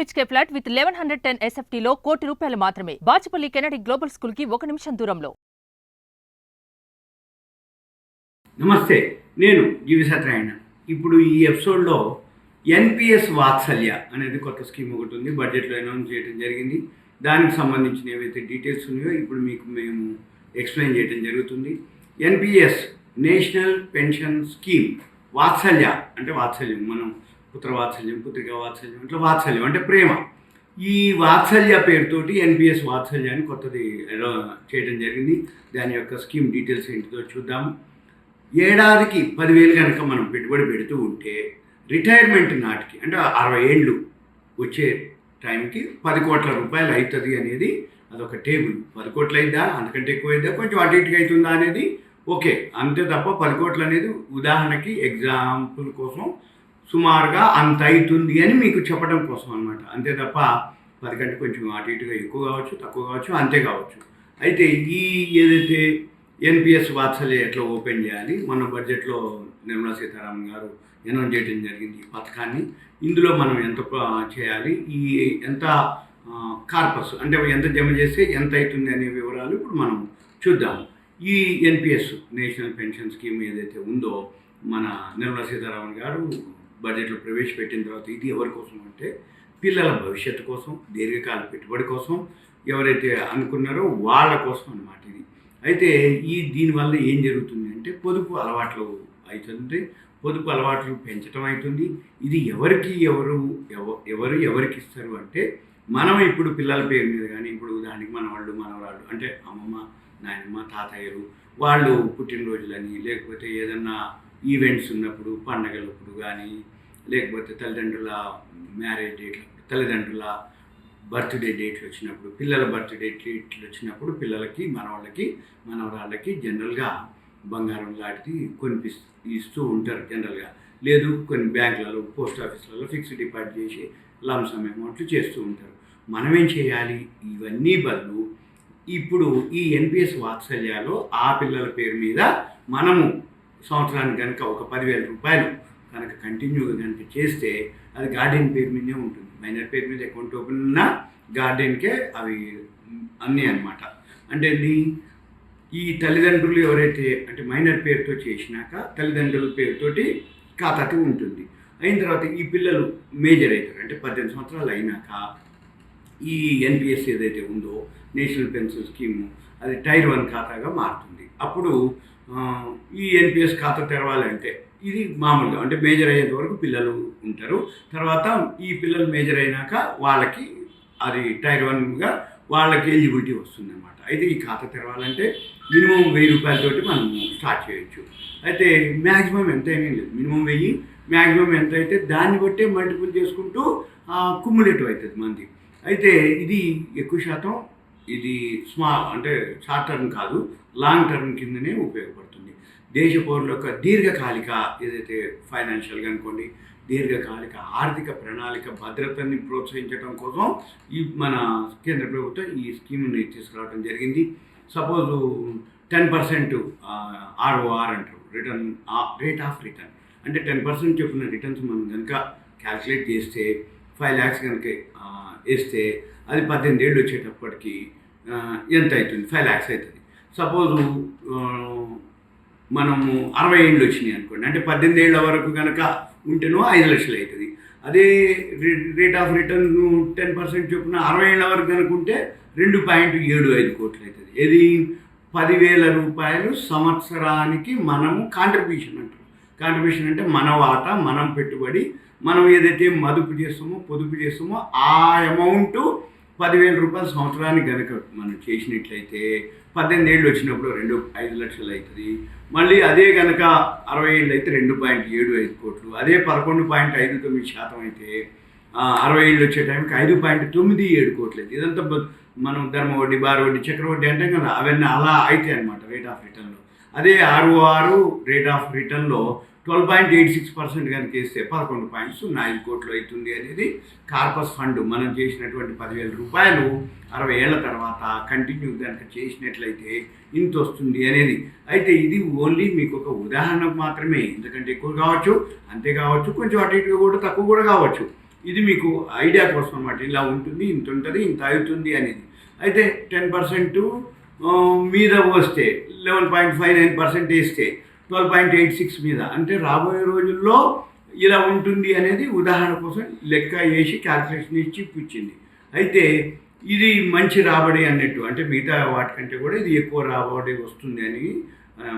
BHK flat with 1110 SFT లో ₹1 కోటి మాత్రమే. బాచుపల్లి కెనడి గ్లోబల్ స్కూల్ కి 1 నిమిషం దూరంలో. నమస్తే, నేను జీవి సత్యనారాయణ. ఇప్పుడు ఈ ఎపిసోడ్లో NPS వాత్సల్య అనేది కొత్త స్కీమ్ ఒకటి ఉంది, బడ్జెట్లో అనౌన్స్ చేయడం జరిగింది. దానికి సంబంధించిన ఏవైతే డీటెయిల్స్ ఉన్నాయో ఇప్పుడు మేము ఎక్స్ప్లెయిన్ చేయడం జరుగుతుంది. NPS నేషనల్ పెన్షన్ స్కీమ్ వాత్సల్య అంటే వాత్సల్యం, మనం పుత్ర వాత్సల్యం, పుత్రికా వాత్సల్యం, అంటే వాత్సల్యం అంటే ప్రేమ. ఈ వాత్సల్య పేరుతోటి NPS వాత్సల్య అని కొత్తది చేయడం జరిగింది. దాని యొక్క స్కీమ్ డీటెయిల్స్ ఏంటిదో చూద్దాము. ఏడాదికి 10,000 కనుక మనం పెట్టుబడి పెడుతూ ఉంటే రిటైర్మెంట్ నాటికి అంటే 60 ఏళ్ళు వచ్చే టైంకి 10 కోట్ల రూపాయలు అవుతుంది అనేది అదొక టేబుల్. 10 కోట్లు అయిద్దా, అంతకంటే ఎక్కువ అయిద్దా, కొంచెం అటు ఇటుగా అవుతుందా అనేది ఓకే, అంతే తప్ప 10 కోట్లు అనేది ఉదాహరణకి ఎగ్జాంపుల్ కోసం సుమారుగా అంత అవుతుంది అని మీకు చెప్పడం కోసం అనమాట. అంతే తప్ప 10 కంటే కొంచెం అటు ఇటుగా ఎక్కువ కావచ్చు, తక్కువ కావచ్చు, అంతే కావచ్చు. అయితే ఈ ఏదైతే NPS వాత్సల్య ఎట్లా ఓపెన్ చేయాలి, మన బడ్జెట్లో నిర్మలా సీతారామన్ గారు అనౌన్స్ చేయడం జరిగింది ఈ పథకాన్ని. ఇందులో మనం ఎంత చేయాలి, ఈ ఎంత కార్పస్ అంటే ఎంత జమ చేస్తే ఎంత అవుతుంది అనే వివరాలు ఇప్పుడు మనం చూద్దాము. ఈ NPS నేషనల్ పెన్షన్ స్కీమ్ ఏదైతే ఉందో మన నిర్మలా సీతారామన్ గారు బడ్జెట్లో ప్రవేశపెట్టిన తర్వాత ఇది ఎవరి కోసం అంటే పిల్లల భవిష్యత్తు కోసం, దీర్ఘకాల పెట్టుబడి కోసం, ఎవరైతే అనుకున్నారో వాళ్ళ కోసం అన్నమాట ఇది. అయితే దీనివల్ల ఏం జరుగుతుంది అంటే పొదుపు అలవాట్లు అవుతుంది, పొదుపు అలవాట్లు పెంచడం అవుతుంది. ఇది ఎవరికి ఇస్తారు అంటే మనం ఇప్పుడు పిల్లల పేరు మీద కానీ, ఇప్పుడు ఉదాహరణకి మనవాళ్ళు అంటే అమ్మమ్మ, నాయనమ్మ, తాతయ్యలు వాళ్ళు పుట్టినరోజులని, లేకపోతే ఏదన్నా ఈవెంట్స్ ఉన్నప్పుడు, పండగలప్పుడు కానీ, లేకపోతే తల్లిదండ్రుల మ్యారేజ్ డేట్లు, తల్లిదండ్రుల బర్త్డే డేట్లు వచ్చినప్పుడు, పిల్లల బర్త్డే డేట్లు వచ్చినప్పుడు పిల్లలకి, మనవరాళ్ళకి జనరల్గా బంగారం లాంటిది ఇస్తూ ఉంటారు జనరల్గా. లేదు కొన్ని బ్యాంకులలో, పోస్ట్ ఆఫీసులలో ఫిక్స్డ్ డిపాజిట్ చేసి లంసమ్ అమౌంట్లు చేస్తూ ఉంటారు. మనమేం చేయాలి, ఇవన్నీ బదులు ఇప్పుడు ఈ NPS వాత్సల్యాలో ఆ పిల్లల పేరు మీద మనము సంవత్సరానికి కనుక ఒక 10,000 రూపాయలు కనుక కంటిన్యూగా కనుక చేస్తే అది గార్డెన్ పేరు మీదే ఉంటుంది. మైనర్ పేరు మీద అకౌంట్ ఓపెన్ ఉన్నా గార్డెన్కే అవి అన్నీ అనమాట. అంటే ఈ తల్లిదండ్రులు ఎవరైతే అంటే మైనర్ పేరుతో చేసినాక తల్లిదండ్రుల పేరుతోటి ఖాతాకి ఉంటుంది. అయిన తర్వాత ఈ పిల్లలు మేజర్ అవుతారు, అంటే 18 సంవత్సరాలు అయినాక ఈ NPS ఏదైతే ఉందో నేషనల్ పెన్షన్ స్కీము అది టైర్ 1 ఖాతాగా మారుతుంది. అప్పుడు ఈ NPS ఖాతా తెరవాలంటే ఇది మామూలుగా అంటే మేజర్ అయ్యేంత వరకు పిల్లలు ఉంటారు. తర్వాత ఈ పిల్లలు మేజర్ అయినాక వాళ్ళకి అది టైర్ 1గా వాళ్ళకి ఎలిజిబిలిటీ వస్తుందన్నమాట. అయితే ఈ ఖాతా తెరవాలంటే మినిమం 1,000 రూపాయలతోటి మనం స్టార్ట్ చేయొచ్చు. అయితే మ్యాక్సిమం ఎంత అయినా లేదు, మినిమం 1,000, మ్యాక్సిమం ఎంత అయితే దాన్ని బట్టే మల్టిపుల్ చేసుకుంటూ కుమ్యులేటివ్ అవుతుంది మంది. అయితే ఇది ఎక్కువ శాతం ఇది అంటే షార్ట్ టర్మ్ కాదు, లాంగ్ టర్మ్ కిందనే ఉపయోగపడుతుంది. దేశ పౌరుల యొక్క దీర్ఘకాలిక ఏదైతే ఫైనాన్షియల్గా అనుకోండి, దీర్ఘకాలిక ఆర్థిక ప్రణాళిక భద్రతని ప్రోత్సహించడం కోసం మన కేంద్ర ప్రభుత్వం ఈ స్కీమ్ని తీసుకురావడం జరిగింది. సపోజు 10% ROR అంటారు, రేట్ ఆఫ్ రిటర్న్. అంటే 10% చొప్పున రిటర్న్స్ మనం కనుక క్యాల్కులేట్ చేస్తే 5 lakhs కనుక వేస్తే అది 18 ఏళ్ళు వచ్చేటప్పటికి ఎంత అవుతుంది, 5 lakhs అవుతుంది. సపోజు మనము 60 ఏళ్ళు వచ్చినాయి అనుకోండి, అంటే 18 ఏళ్ళ వరకు కనుక ఉంటేనో 5 లక్షలు అవుతుంది. అదే రేట్ ఆఫ్ రిటర్న్ 10% చొప్పున 60 ఏళ్ళ వరకు కనుక ఉంటే 2.75 కోట్లు అవుతుంది. ఇది 10,000 రూపాయలు సంవత్సరానికి మనము కాంట్రిబ్యూషన్ అంటారు. కాంట్రిబ్యూషన్ అంటే మన వాటా, మనం పెట్టుబడి, మనం ఏదైతే పొదుపు చేస్తామో ఆ అమౌంట్ 10,000 రూపాయలు సంవత్సరానికి కనుక మనం చేసినట్లయితే 18 ఏళ్ళు వచ్చినప్పుడు 5 లక్షలు అవుతుంది. మళ్ళీ అదే కనుక 60 ఏళ్ళు అయితే 2.75 కోట్లు. అదే 11.59% అయితే 60 ఏళ్ళు వచ్చే టైంకి 5.97 కోట్లు అయితే ఇదంతా మనం ధర్మ వడ్డీ, బార వడ్డీ, చక్ర వడ్డీ అంటే కదా అవన్నీ అలా అయితే అనమాట రేట్ ఆఫ్ రిటర్న్లో. అదే ROR రేట్ ఆఫ్ రిటర్న్లో 12.86% కనుక వేస్తే 11.05 కోట్లు అవుతుంది అనేది కార్పస్ ఫండ్. మనం చేసినటువంటి 10,000 రూపాయలు 60 ఏళ్ల తర్వాత కంటిన్యూ కనుక చేసినట్లయితే ఇంత వస్తుంది అనేది. అయితే ఇది ఓన్లీ మీకు ఒక ఉదాహరణకు మాత్రమే, ఎందుకంటే ఎక్కువ కావచ్చు, అంతే కావచ్చు, కొంచెం అటు ఇటుగా కూడా తక్కువ కూడా కావచ్చు. ఇది మీకు ఐడియా కోసం అనమాట. ఇలా ఉంటుంది, ఇంత ఉంటుంది, ఇంత అవుతుంది అనేది. అయితే 10% మీద వస్తే 11.59% వేస్తే 12.86 మీద, అంటే రాబోయే రోజుల్లో ఇలా ఉంటుంది అనేది ఉదాహరణ కోసం లెక్క వేసి క్యాల్కులేషన్ ఇచ్చి ఇప్పించింది. అయితే ఇది మంచి రాబడి అన్నట్టు, అంటే మిగతా వాటికంటే కూడా ఇది ఎక్కువ రాబడి వస్తుంది అని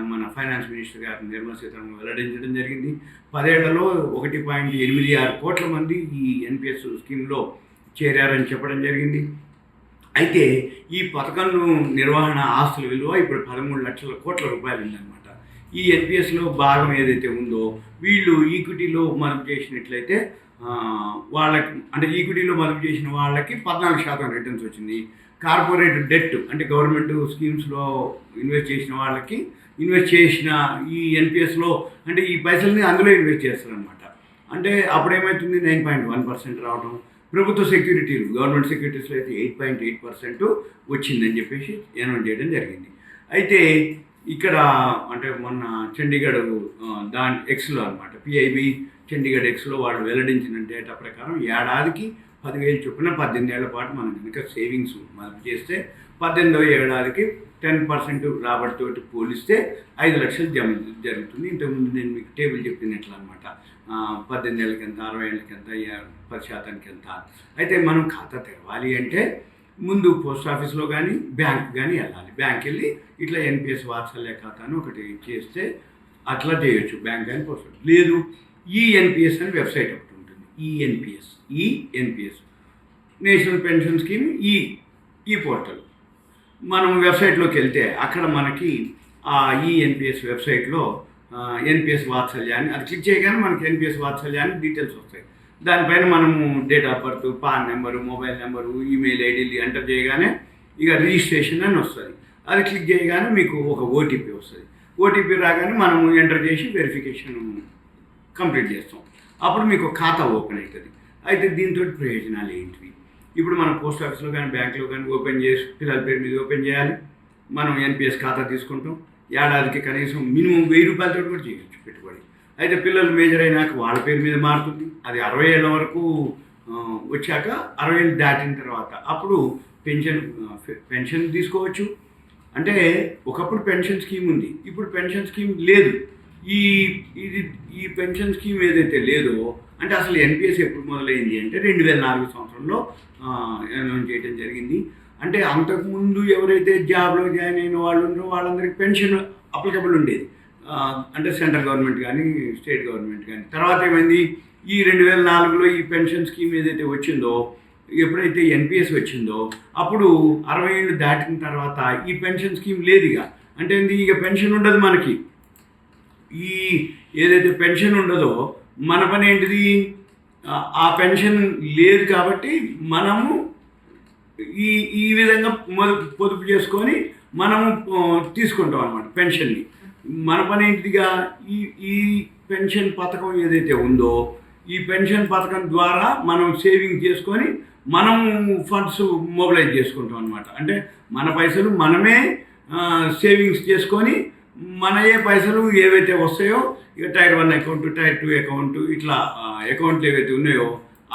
మన ఫైనాన్స్ మినిస్టర్ గారు నిర్మలా సీతారామన్ వెల్లడించడం జరిగింది. 10 ఏళ్లలో 1.86 కోట్ల మంది ఈ ఎన్పిఎస్ స్కీమ్లో చేరారని చెప్పడం జరిగింది. అయితే ఈ పథకం నిర్వహణ ఆస్తుల విలువ ఇప్పుడు 13 లక్షల కోట్ల రూపాయలు ఉందన్నమాట. ఈ ఎన్పిఎస్లో భాగం ఏదైతే ఉందో వీళ్ళు ఈక్విటీలో మదుపు చేసినట్లయితే వాళ్ళకి, అంటే ఈక్విటీలో మదుపు చేసిన వాళ్ళకి 14% రిటర్న్స్ వచ్చింది. కార్పొరేట్ డెట్, అంటే గవర్నమెంట్ స్కీమ్స్లో ఇన్వెస్ట్ చేసిన వాళ్ళకి, ఇన్వెస్ట్ చేసిన ఈ ఎన్పిఎస్లో అంటే ఈ పైసల్ని అందులో ఇన్వెస్ట్ చేస్తారనమాట. అంటే అప్పుడేమవుతుంది, 9.1% రావడం. ప్రభుత్వ సెక్యూరిటీలు, గవర్నమెంట్ సెక్యూరిటీస్లో అయితే 8.8% వచ్చిందని చెప్పేసి అనౌన్స్ చేయడం జరిగింది. అయితే ఇక్కడ అంటే మొన్న చండీగఢ్ దాని ఎక్స్లో అనమాట, పిఐబి చండీగఢ్ ఎక్స్లో వాళ్ళు వెల్లడించిన డేటా ప్రకారం ఏడాదికి 10,000 చొప్పున 18 ఏళ్ల పాటు మనం కనుక సేవింగ్స్ మదుపు చేస్తే 18వ ఏడాదికి 10% రాబడితో పోలిస్తే 5 లక్షలు జమ జరుగుతుంది. ఇంతకుముందు నేను మీకు టేబుల్ చెప్పినట్లు అనమాట. 18 ఏళ్ళకి ఎంత, 60 ఏళ్ళకి ఎంత, 10% ఎంత. అయితే మనం ఖాతా తెరవాలి అంటే ముందు పోస్ట్ ఆఫీస్లో కానీ బ్యాంక్ కానీ వెళ్ళాలి. బ్యాంక్ వెళ్ళి ఇట్లా ఎన్పిఎస్ వాత్సల్య ఖాతా అని ఒకటి చేస్తే అట్లా చేయొచ్చు, బ్యాంక్ కానీ పోస్ట్ ఆఫీస్. లేదు, ఈఎన్పిఎస్ అని వెబ్సైట్ ఒకటి ఉంటుంది. ఈఎన్పిఎస్ నేషనల్ పెన్షన్ స్కీమ్ ఈ పోర్టల్. మనం వెబ్సైట్లోకి వెళ్తే అక్కడ మనకి ఆ ఈఎన్పిఎస్ వెబ్సైట్లో ఎన్పిఎస్ వాత్సల్యాన్ని అది క్లిక్ చేయగానే మనకి ఎన్పిఎస్ వాత్సల్యాన్ని డీటెయిల్స్ వస్తాయి. దానిపైన మనము date of birth, PAN number, mobile number, email ఐడీలు ఎంటర్ చేయగానే ఇక రిజిస్ట్రేషన్ అని వస్తుంది. అది క్లిక్ చేయగానే మీకు ఒక ఓటీపీ వస్తుంది. ఓటీపీ రాగానే మనము ఎంటర్ చేసి వెరిఫికేషన్ కంప్లీట్ చేస్తాం. అప్పుడు మీకు ఖాతా ఓపెన్ అవుతుంది. అయితే దీంతో ప్రయోజనాలు ఏంటివి? ఇప్పుడు మనం పోస్ట్ ఆఫీస్లో కానీ బ్యాంకులో కానీ ఓపెన్ చేసి పిల్లల పేరు మీద ఓపెన్ చేయాలి. మనం ఎన్పిఎస్ ఖాతా తీసుకుంటాం. ఏడాదికి కనీసం మినిమం 1000 రూపాయలతో కూడా చేయొచ్చు పెట్టుబడి. అయితే పిల్లలు మేజర్ అయినాక వాళ్ళ పేరు మీద మారుతుంది. అది 60 ఏళ్ళ వరకు వచ్చాక 60 ఏళ్ళు దాటిన తర్వాత అప్పుడు పెన్షన్ తీసుకోవచ్చు. అంటే ఒకప్పుడు పెన్షన్ స్కీమ్ ఉంది, ఇప్పుడు పెన్షన్ స్కీమ్ లేదు. ఈ పెన్షన్ స్కీమ్ ఏదైతే లేదో, అంటే అసలు ఎన్పిఎస్ ఎప్పుడు మొదలైంది అంటే 2004 సంవత్సరంలో అనౌన్స్ చేయడం జరిగింది. అంటే అంతకుముందు ఎవరైతే జాబ్లో జాయిన్ అయిన వాళ్ళు ఉన్నారో వాళ్ళందరికీ పెన్షన్ అప్లికబుల్ ఉండేది, అంటే సెంట్రల్ గవర్నమెంట్ కానీ స్టేట్ గవర్నమెంట్ కానీ. తర్వాత ఏమైంది, ఈ 2004లో ఈ పెన్షన్ స్కీమ్ ఏదైతే వచ్చిందో, ఎప్పుడైతే ఎన్పిఎస్ వచ్చిందో అప్పుడు 60 ఏళ్ళు దాటిన తర్వాత ఈ పెన్షన్ స్కీమ్ లేదు. అంటే ఇక పెన్షన్ ఉండదు మనకి. ఈ ఏదైతే పెన్షన్ ఉండదో మన పని ఏంటిది, ఆ పెన్షన్ లేదు కాబట్టి మనము ఈ విధంగా పొదుపు చేసుకొని మనము తీసుకుంటాం అన్నమాట పెన్షన్ని. మన పని ఏంటిదిగా ఈ పెన్షన్ పథకం ఏదైతే ఉందో ఈ పెన్షన్ పథకం ద్వారా మనం సేవింగ్ చేసుకొని మనం ఫండ్స్ మొబిలైజ్ చేసుకుంటాం అనమాట. అంటే మన పైసలు మనమే సేవింగ్స్ చేసుకొని మనయే పైసలు ఏవైతే వస్తాయో, ఇక టైర్ 1 అకౌంట్, టైర్ 2 అకౌంట్, ఇట్లా అకౌంట్లు ఏవైతే ఉన్నాయో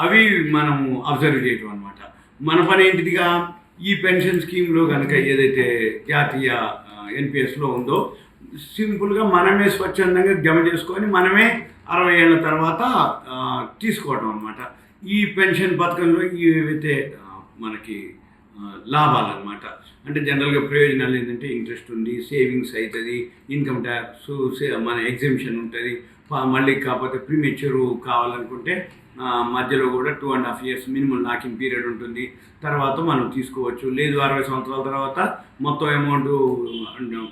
అవి మనము అబ్జర్వ్ చేయటం అనమాట. మన పని ఏంటిదిగా ఈ పెన్షన్ స్కీమ్లో కనుక ఏదైతే జాతీయ ఎన్పిఎస్లో ఉందో సింపుల్గా మనమే స్వచ్ఛందంగా జమ చేసుకొని మనమే 60 ఏళ్ళ తర్వాత తీసుకోవడం అనమాట. ఈ పెన్షన్ పథకంలో ఏవైతే మనకి లాభాలన్నమాట, అంటే జనరల్గా ప్రయోజనాలు ఏంటంటే ఇంట్రెస్ట్ ఉంది, సేవింగ్స్ అవుతుంది, ఇన్కమ్ ట్యాక్స్ మన ఎగ్జామ్షన్ ఉంటుంది. మళ్ళీ కాకపోతే ప్రీమెచ్యూర్ కావాలనుకుంటే మధ్యలో కూడా 2.5 years మినిమం లాకింగ్ పీరియడ్ ఉంటుంది. తర్వాత మనం తీసుకోవచ్చు. లేదు 60 సంవత్సరాల తర్వాత మొత్తం అమౌంట్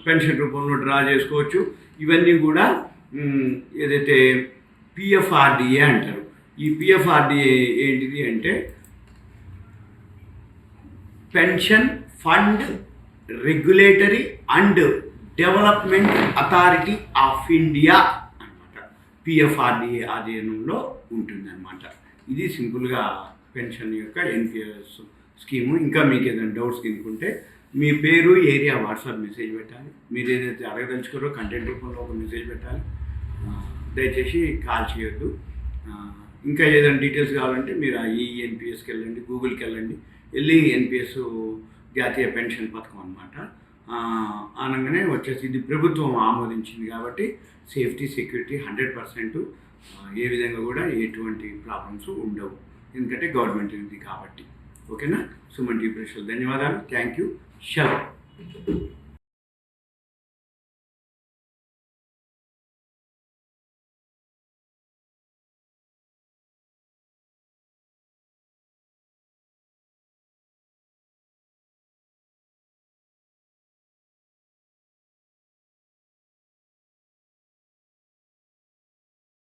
పెన్షన్ రూపంలో డ్రా చేసుకోవచ్చు. ఇవన్నీ కూడా ఏదైతే పిఎఫ్ఆర్డిఏ అంటారు. ఈ పిఎఫ్ఆర్డిఏ ఏంటిది అంటే pension fund regulatory and development authority of India అనమాట. పిఎఫ్ఆర్డిఏ ఆధీనంలో ఉంటుందన్నమాట. ఇది సింపుల్గా పెన్షన్ యొక్క ఎన్పిఎస్ స్కీము. ఇంకా మీకు ఏదైనా డౌట్స్ కనుక్కుంటే మీ పేరు, ఏరియా, వాట్సాప్ మెసేజ్ పెట్టాలి. మీరు ఏదైతే అడగదలుచుకోరో కంటెంట్ రూపంలో ఒక మెసేజ్ పెట్టాలి. దయచేసి కాల్ చేయొద్దు. ఇంకా ఏదైనా డీటెయిల్స్ కావాలంటే మీరు ఆ ఈఎన్పిఎస్కి వెళ్ళండి, గూగుల్కి వెళ్ళండి, వెళ్ళి ఎన్పిఎస్ జాతీయ పెన్షన్ పథకం అనమాట. అనగానే వచ్చేసి ఇది ప్రభుత్వం ఆమోదించింది కాబట్టి సేఫ్టీ సెక్యూరిటీ 100%, ఏ విధంగా కూడా ఎటువంటి ప్రాబ్లమ్స్ ఉండవు, ఎందుకంటే గవర్నమెంట్ ఇది కాబట్టి. ఓకేనా? సుమన్ టీవీ ప్రేక్షకులకు ధన్యవాదాలు. Thank you. సెలవు.